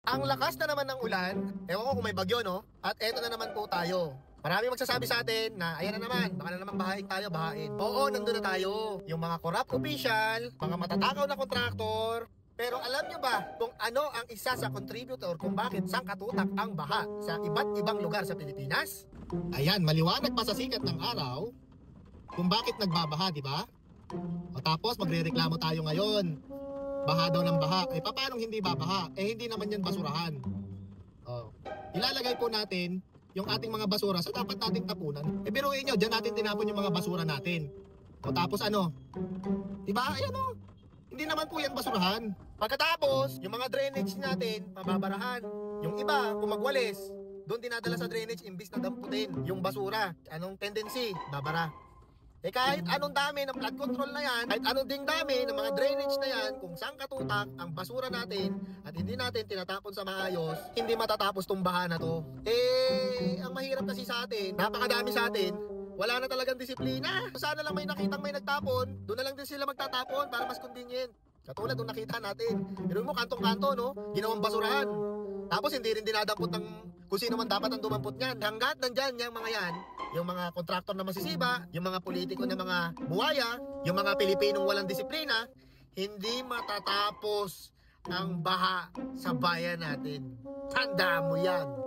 Ang lakas na naman ng ulan, ewan ko kung may bagyo, no? At eto na naman po tayo. Marami magsasabi sa atin na ayan na naman, baka na naman bahain tayo, bahain. Oo, nandun na tayo. Yung mga corrupt official, mga matatakaw na kontraktor. Pero alam nyo ba kung ano ang isa sa contributor kung bakit sangkatutak ang baha sa iba't ibang lugar sa Pilipinas? Ayan, maliwanag pa sa sikat ng araw kung bakit nagbabaha, di ba? O tapos magrereklamo tayo ngayon. Baha daw ng baha. Eh paano hindi babaha? Eh hindi naman yan basurahan. Oh. Ilalagay po natin yung ating mga basura sa dapat nating tapunan. Eh biruin nyo, dyan natin tinapon yung mga basura natin. O tapos ano? Diba? Ayan o. Hindi naman po yan basurahan. Pagkatapos, yung mga drainage natin, mababarahan. Yung iba, kung magwalis, doon dinadala sa drainage imbis na damputin yung basura. Anong tendency? Babara. Eh kahit anong dami ng flood control na yan, kahit anong ding dami ng mga drainage na yan, kung saan katutak ang basura natin at hindi natin tinatapon sa maayos, hindi matatapos tong baha na to. Eh, ang mahirap kasi sa atin, napakadami sa atin, wala na talagang disiplina. Sana lang may nakitang may nagtapon, doon na lang din sila magtatapon para mas convenient. Katulad nung nakita natin. Pero mo kantong-kanto, no? Ginawang basurahan. Tapos hindi rin dinadampot ng kung sino man dapat ang dumampot niyan. Hanggat nandyan yung mga yan, yung mga kontraktor na masisiba, yung mga politiko na mga buwaya, yung mga Pilipinong walang disiplina, hindi matatapos ang baha sa bayan natin. Tandaan mo yan.